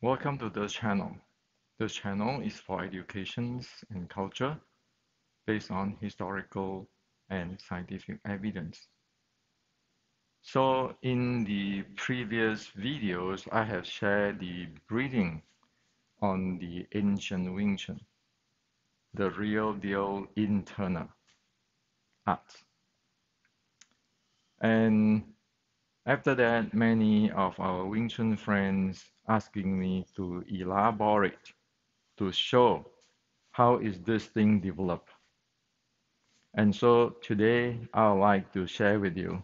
Welcome to the channel. This channel is for education and culture based on historical and scientific evidence. So in the previous videos, I have shared the breathing on the ancient Wing Chun, the real deal internal art. And after that, many of our Wing Chun friends asking me to elaborate, to show how is this thing developed. And so today I'd like to share with you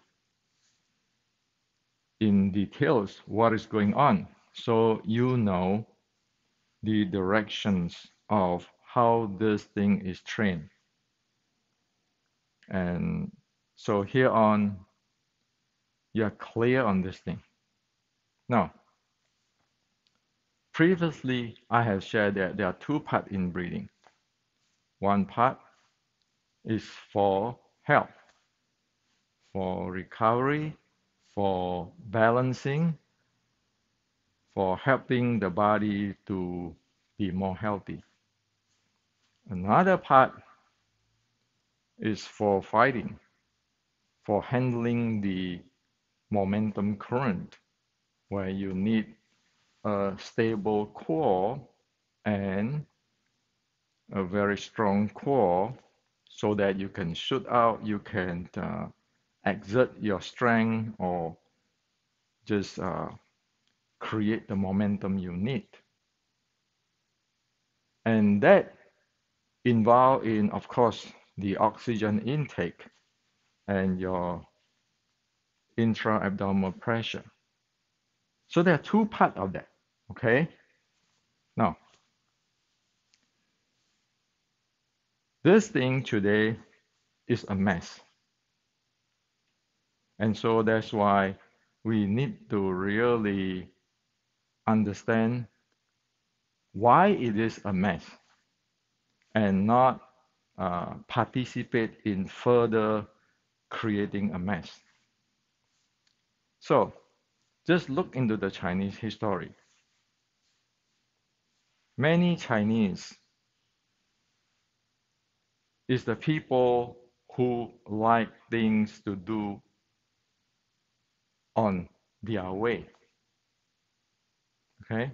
in details what is going on so you know the directions of how this thing is trained. And so here on, you're clear on this thing. Now, previously I have shared that there are two parts in breathing. One part is for health, for recovery, for balancing, for helping the body to be more healthy. Another part is for fighting, for handling the momentum current, where you need a stable core and a very strong core so that you can shoot out, you can exert your strength or just create the momentum you need. And that involve in, of course, the oxygen intake and your intra-abdominal pressure. So there are two parts of that, okay? Now, this thing today is a mess. And so that's why we need to really understand why it is a mess and not participate in further creating a mess. So just look into the Chinese history. Many Chinese is the people who like things to do on their way. Okay?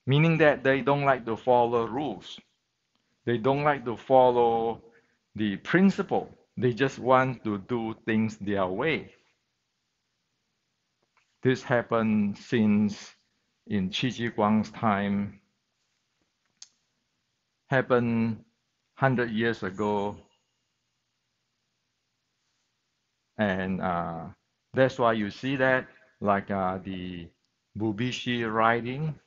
Meaning that they don't like to follow rules. They don't like to follow the principle. They just want to do things their way. This happened since in Qi Ji Guang's time, happened 100 years ago, and that's why you see that, like the Bubishi riding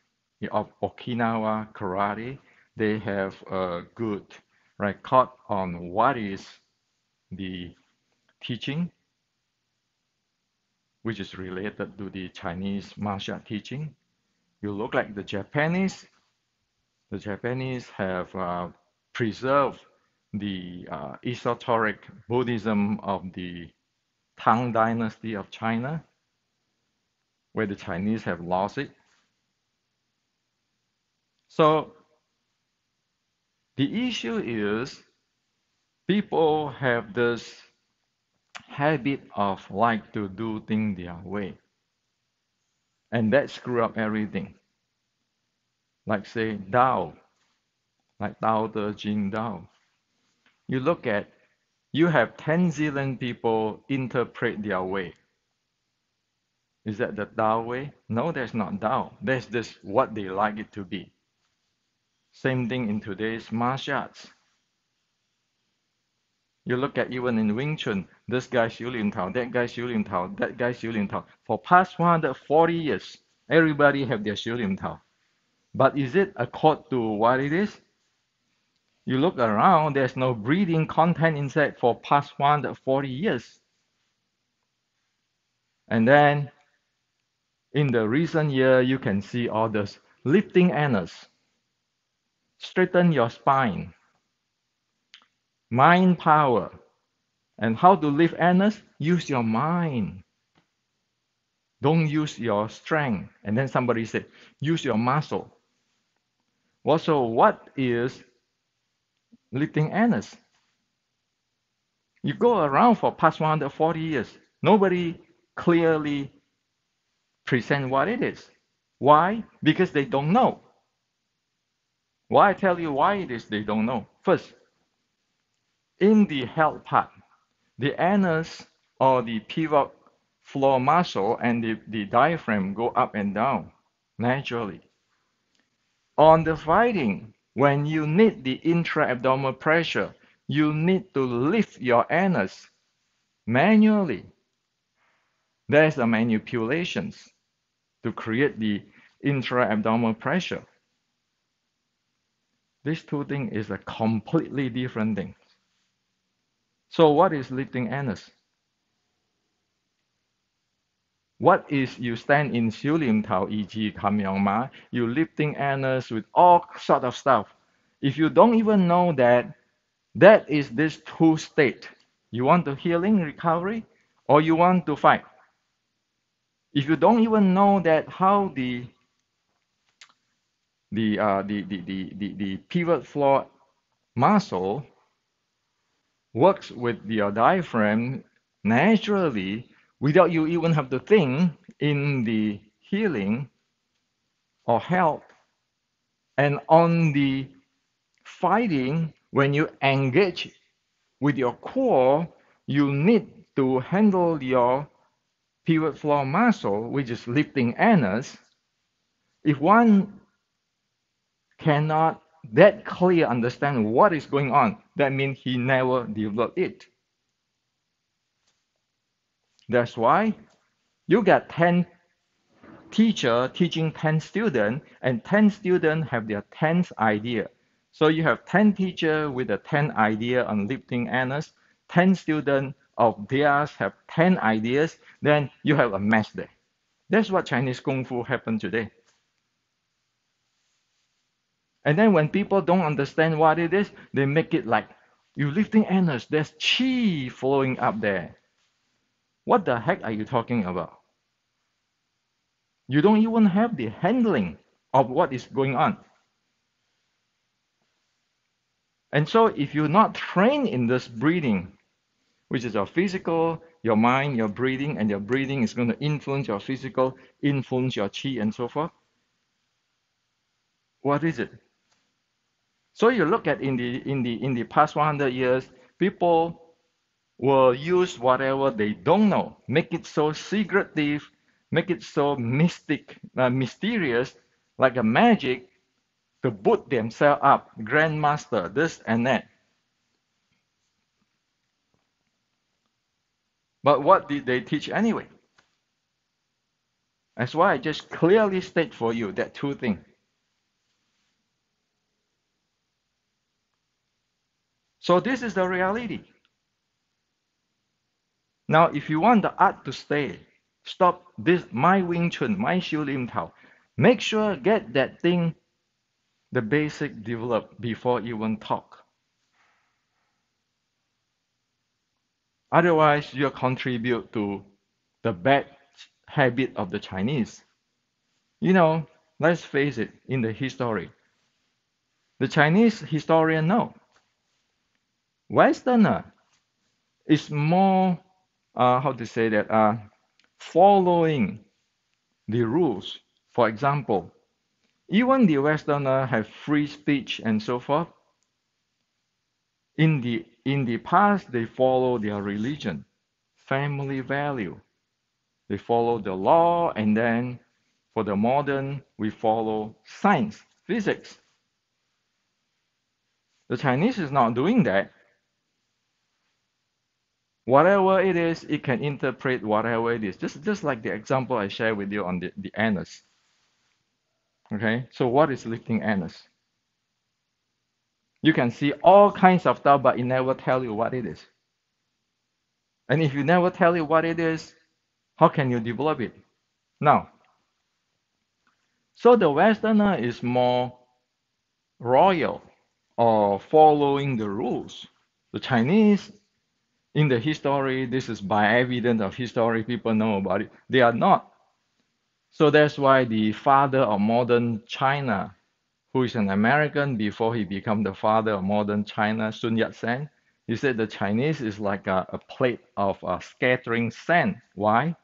of Okinawa karate, they have a good record on what is the teaching, which is related to the Chinese martial teaching. You look like the Japanese have preserved the esoteric Buddhism of the Tang Dynasty of China, where the Chinese have lost it. So the issue is people have this habit of like to do things their way. And that screw up everything. Like say Tao, like Tao Te Ching Tao. You look at, you have 10 zillion people interpret their way. Is that the Tao way? No, that's not Tao. That's just what they like it to be. Same thing in today's martial arts. You look at even in Wing Chun, this guy Xiu Lin Tao, that guy Xiu Lin Tao, that guy Xiu Lin Tao. For past 140 years, everybody have their Xiu Lin Tao. But is it accord to what it is? You look around, there's no breathing content inside for past 140 years. And then in the recent year, you can see all this lifting anus, straighten your spine, mind power. And how to lift anus? Use your mind. Don't use your strength. And then somebody said, use your muscle. Well, so what is lifting anus? You go around for past 140 years. Nobody clearly present what it is. Why? Because they don't know. Why I tell you why it is they don't know. First, in the health part, the anus or the pelvic floor muscle and the diaphragm go up and down naturally. On the fighting, when you need the intra-abdominal pressure, you need to lift your anus manually. There's a manipulations to create the intra-abdominal pressure. These two things is a completely different thing. So what is lifting anus? What is you stand in 小念頭以至咁樣嘛? You lifting anus with all sort of stuff. If you don't even know that, that is this two state. You want to healing, recovery, or you want to fight. If you don't even know that how the pivot floor muscle works with your diaphragm naturally without you even have to think in the healing or health. And on the fighting, when you engage with your core, you need to handle your pivot floor muscle, which is lifting anus. If one cannot that clear understand what is going on, that means he never developed it. That's why you got 10 teacher teaching 10 students, and 10 students have their 10th idea. So you have 10 teacher with a 10 idea on lifting anus, 10 students of theirs have 10 ideas, then you have a mess there. That's what Chinese Kung Fu happened today. And then when people don't understand what it is, they make it like, you lifting anus, there's chi flowing up there. What the heck are you talking about? You don't even have the handling of what is going on. And so if you're not trained in this breathing, which is your physical, your mind, your breathing, and your breathing is going to influence your physical, influence your chi, and so forth. What is it? So you look at in the past 100 years, people will use whatever they don't know, make it so secretive, make it so mysterious, like a magic, to boot themselves up, grandmaster, this and that. But what did they teach anyway? That's why I just clearly state for you that two things. So this is the reality. Now, if you want the art to stay, stop this, my Wing Chun, my Xiu Lim Tao. Make sure get that thing, the basic developed before even talk. Otherwise, you contribute to the bad habit of the Chinese. You know, let's face it, in the history, the Chinese historian know Westerner is more, how to say that, following the rules. For example, even the Westerner have free speech and so forth. In the past, they follow their religion, family value. They follow the law, and then for the modern, we follow science, physics. The Chinese is not doing that. Whatever it is, it can interpret whatever it is. Just like the example I shared with you on the anus. Okay, so what is lifting anus? You can see all kinds of stuff, but it never tell you what it is. And if you never tell you what it is, how can you develop it? Now, so the Westerner is more royal or following the rules. The Chinese, in the history, this is by evidence of history, people know about it. They are not. So that's why the father of modern China, who is an American before he became the father of modern China, Sun Yat-sen, he said the Chinese is like a plate of scattering sand. Why?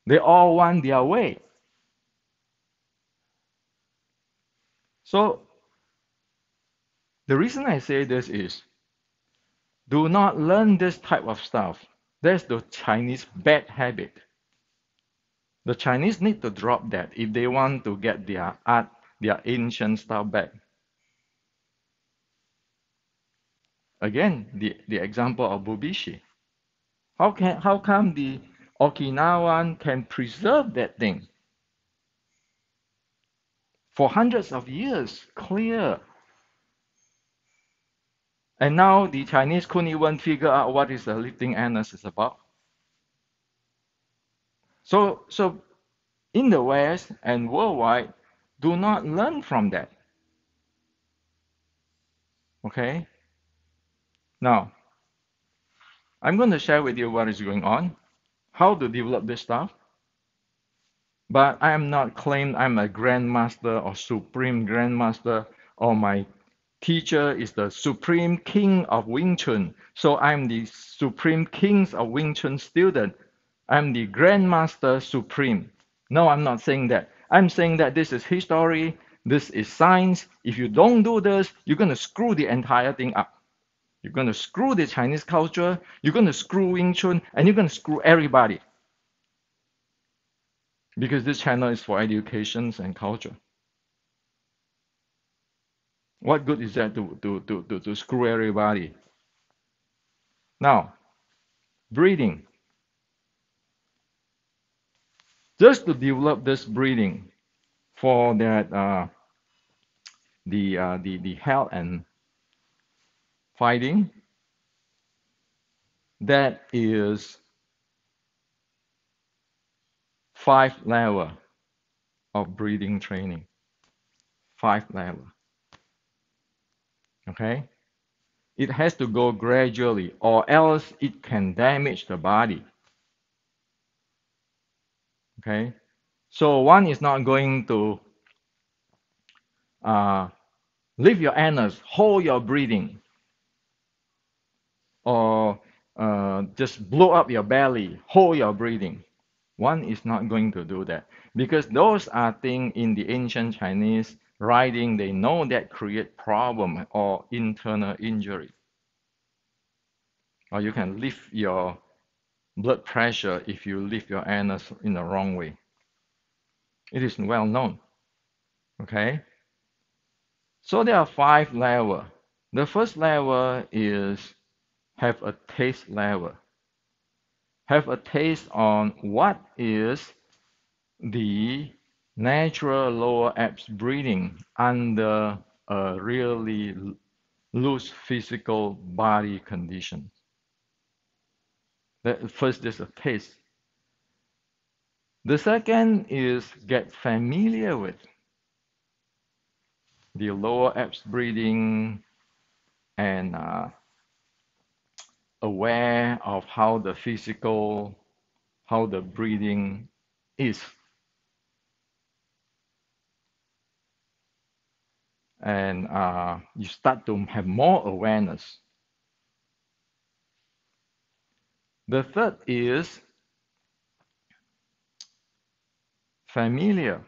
They all want their way. So the reason I say this is do not learn this type of stuff. That's the Chinese bad habit. The Chinese need to drop that if they want to get their art, their ancient style back. Again, the example of Bubishi. How come the Okinawan can preserve that thing for hundreds of years clear? And now the Chinese couldn't even figure out what is the lifting anus is about. So in the West and worldwide, do not learn from that. Okay? Now, I'm going to share with you what is going on, how to develop this stuff. But I am not claimed I'm a grandmaster or supreme grandmaster or my teacher is the supreme king of Wing Chun. So I'm the supreme kings of Wing Chun student. I'm the grandmaster supreme. No, I'm not saying that. I'm saying that this is history, this is science. If you don't do this, you're going to screw the entire thing up. You're going to screw the Chinese culture, you're going to screw Wing Chun, and you're going to screw everybody. Because this channel is for education and culture. What good is that to screw everybody? Now, breathing. Just to develop this breathing for that the health and fighting, that is 5 level of breathing training. 5 level. Okay? It has to go gradually, or else it can damage the body. Okay? So one is not going to lift your anus, hold your breathing, or just blow up your belly, hold your breathing. One is not going to do that because those are things in the ancient Chinese writing. They know that create problem or internal injury. Or you can lift your blood pressure if you lift your anus in the wrong way. It is well known. Okay. So there are 5 levels. The first level is have a taste level. Have a taste on what is the natural lower abs breathing under a really loose physical body condition. That first is a taste. The second is get familiar with the lower abs breathing and aware of how the physical, how the breathing is. And you start to have more awareness. The third is familiar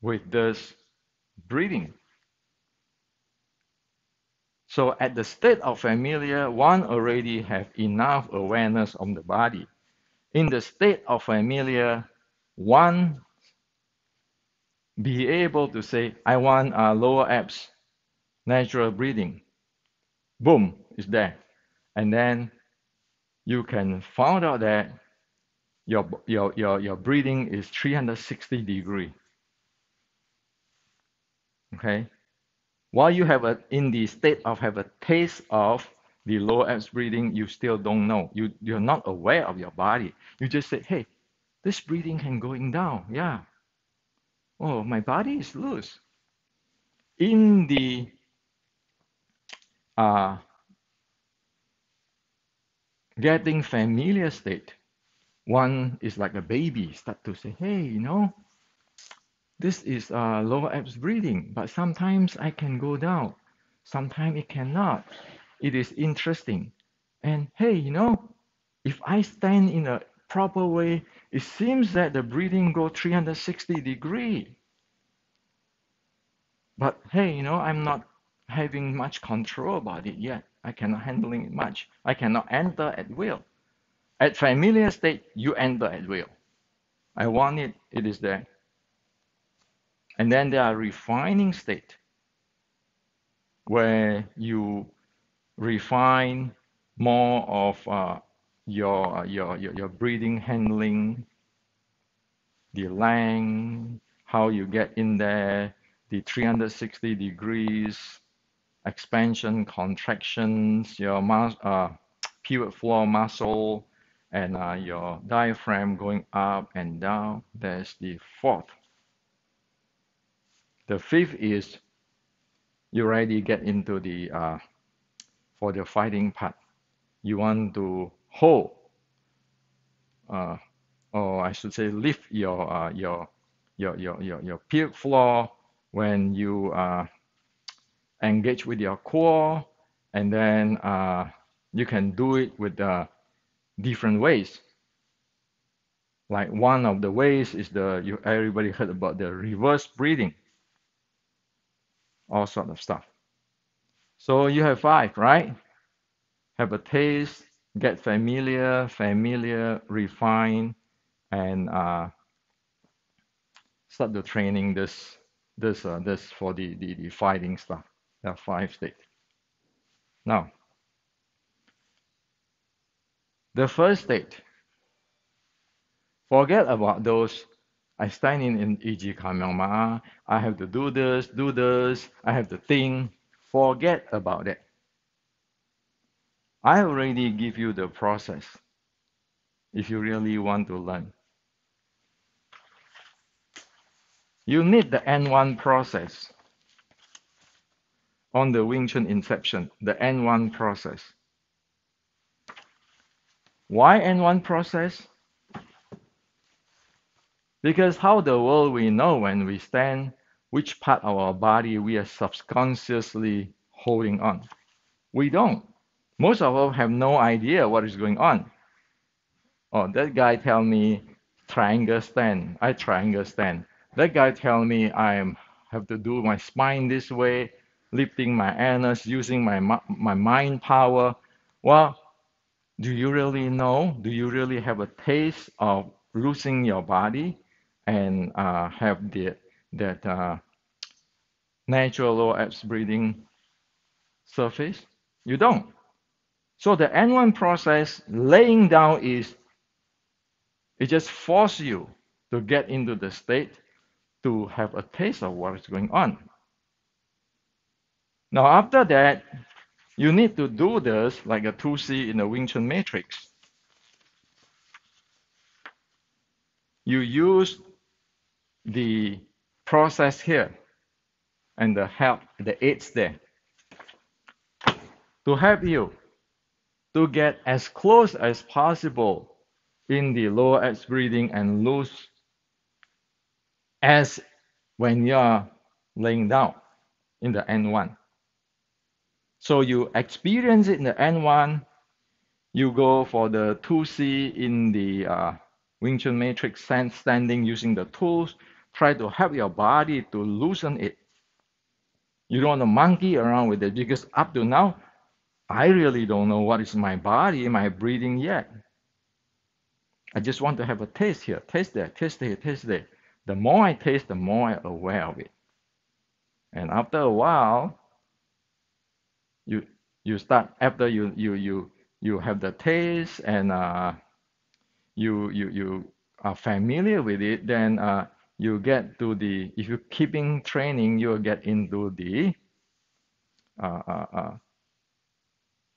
with this breathing. So at the state of familiar, one already have enough awareness of the body. In the state of familiar, one be able to say, I want a lower abs, natural breathing. Boom, it's there. And then you can find out that your breathing is 360 degree. Okay? While you have in the state of have a taste of the lower abs breathing, you still don't know. You're not aware of your body. You just say, hey, this breathing can going down. Yeah. Oh, my body is loose. In the uh, getting familiar state, One is like a baby, start to say, hey, this is lower abs breathing, but sometimes I can go down, sometimes it cannot. It is interesting. And hey, if I stand in a proper way, it seems that the breathing go 360-degree. But hey, I'm not having much control about it yet. I cannot handling it much. I cannot enter at will. At familiar state, you enter at will. I want it, it is there. And then there are refining state where you refine more of your breathing handling, the length, how you get in there, the 360 degrees expansion, contractions, your pelvic floor muscle, and your diaphragm going up and down. There's the fourth. The fifth is you already get into the for the fighting part. You want to hold, uh, or I should say, lift your pelvic floor when you engage with your core, and then you can do it with different ways. Like one of the ways is everybody heard about the reverse breathing, all sort of stuff. So you have five, right? Have a taste, get familiar, refine, and start the training. This for the fighting stuff. There are five states. Now, the first state, forget about those. I stand in E.G. Kamehameha. I have to do this. I have to think. Forget about it. I already give you the process if you really want to learn. You need the N1 process on the Wing Chun Inception, the N1 process. Why N1 process? Because how the world we know when we stand, which part of our body we are subconsciously holding on. We don't. Most of us have no idea what is going on. Oh, that guy tell me triangle stand. I triangle stand. That guy tell me have to do my spine this way, lifting my anus, using my mind power. Well, do you really know? Do you really have a taste of losing your body and have that natural low abs breathing surface? You don't. So the N1 process laying down is it just forces you to get into the state to have a taste of what is going on. Now after that, you need to do this like a 2C in the Wing Chun matrix. You use the process here and the aids there to help you to get as close as possible in the lower abs breathing and loose as when you're laying down in the N1. So you experience it in the N1, you go for the 2C in the Wing Chun Matrix standing using the tools, try to help your body to loosen it. You don't want to monkey around with it because up to now, I really don't know what is my body, my breathing yet. I just want to have a taste here, taste there, taste there, taste there. The more I taste, the more I'm aware of it. And after a while, you start after you have the taste and you are familiar with it, then you get to the if you keeping training, you will get into the uh, uh, uh,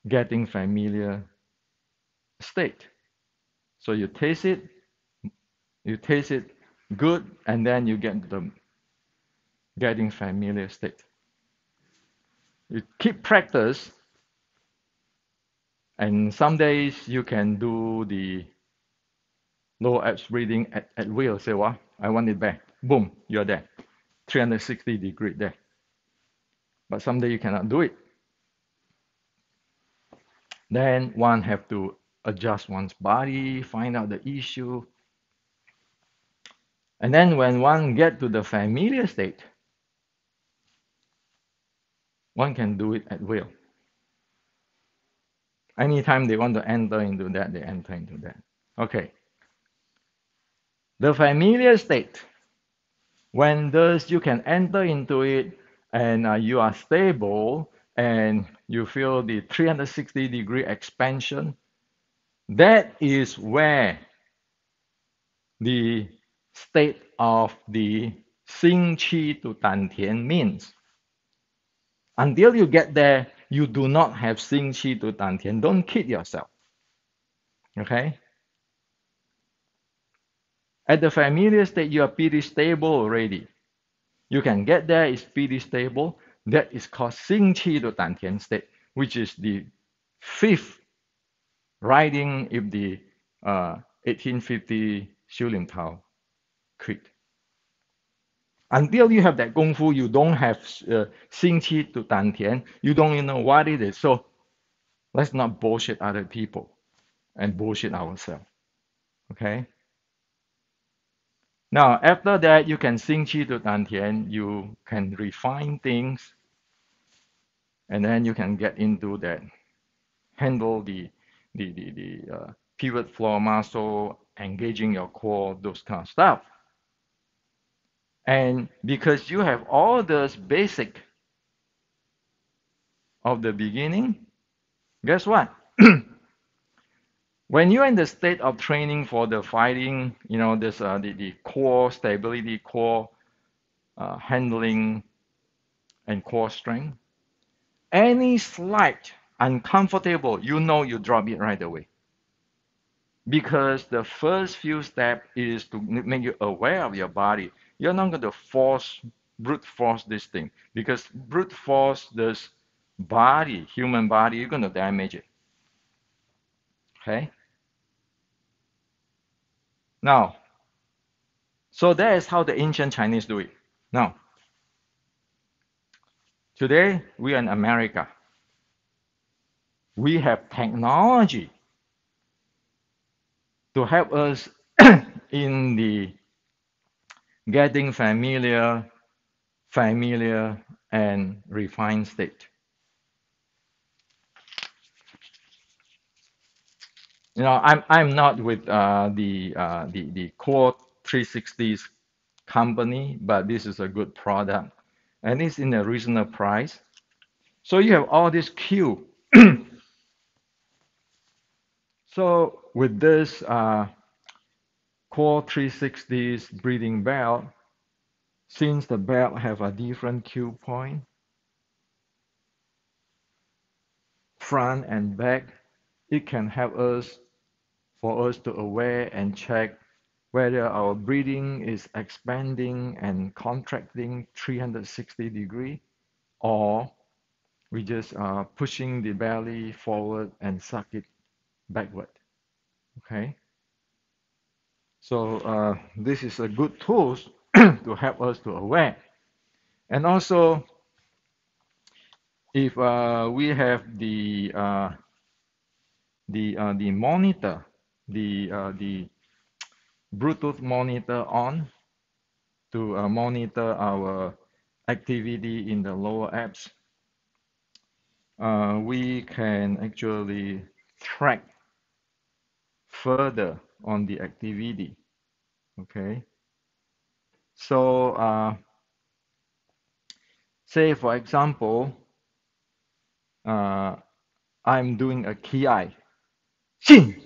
getting familiar state. So you taste it good, and then you get the getting familiar state. You keep practice, and some days you can do the lower abs breathing at will. Say what? I want it back. Boom, you're there. 360-degree there. But someday you cannot do it. Then one have to adjust one's body, find out the issue. And then when one get to the familiar state, one can do it at will. Anytime they want to enter into that, they enter into that. Okay. The familiar state, when thus you can enter into it and you are stable and you feel the 360-degree expansion, that is where the state of the Xing Qi to Dantian means. Until you get there, you do not have Xing Qi to Dantian. Don't kid yourself. Okay? At the familiar state, you are pretty stable already. You can get there, it's pretty stable. That is called Xing Qi to Dantian state, which is the fifth writing of the 1850 Xiu Lim Tao Creed. Until you have that Kung Fu, you don't have Xing Qi to Dantian. You don't even know what it is. So let's not bullshit other people and bullshit ourselves. Okay? Now, after that, you can Xing Qi to Dantian. You can refine things. And then you can get into that, handle the pivot floor muscle, engaging your core, those kind of stuff. And because you have all those basic of the beginning, guess what? When you're in the state of training for the fighting, there's the core stability, core handling, and core strength. Any slight uncomfortable, you drop it right away. Because the first few steps is to make you aware of your body. You're not going to brute force this thing. Because brute force this body, human body, you're going to damage it. Okay? Now, so that is how the ancient Chinese do it. Now, today we are in America. We have technology to help us in the getting familiar and refined state. I'm not with the Core 360s company, but this is a good product, and it's in a reasonable price. So you have all this queue. So with this Core 360s breathing belt, since the belt have a different cue point, front and back, it can help us to aware and check whether our breathing is expanding and contracting 360 degree, or we just are pushing the belly forward and suck it backward. Okay. So this is a good tool to help us to aware. And also, if we have the monitor, the Bluetooth monitor on to monitor our activity in the lower abs, we can actually track further on the activity. Okay. So say for example, I'm doing a ki. Shin!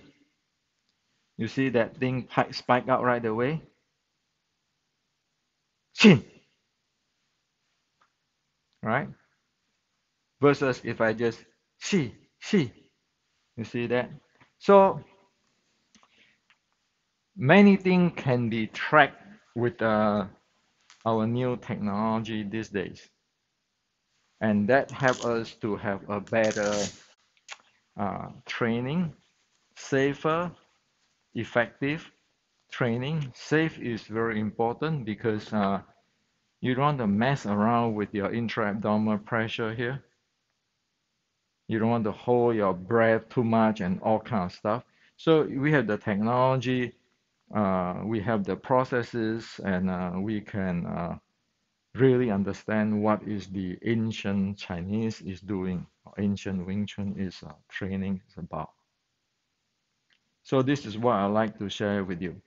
You see that thing spike out right away? Shin! Right? Versus if I just shi. You see that? So many things can be tracked with our new technology these days. And that helps us to have a better training, safer, effective, training. Safe is very important because you don't want to mess around with your intra-abdominal pressure here. You don't want to hold your breath too much and all kind of stuff. So we have the technology, we have the processes, and we can really understand what is the ancient Chinese is doing, or ancient Wing Chun is training is about. So this is what I like to share with you.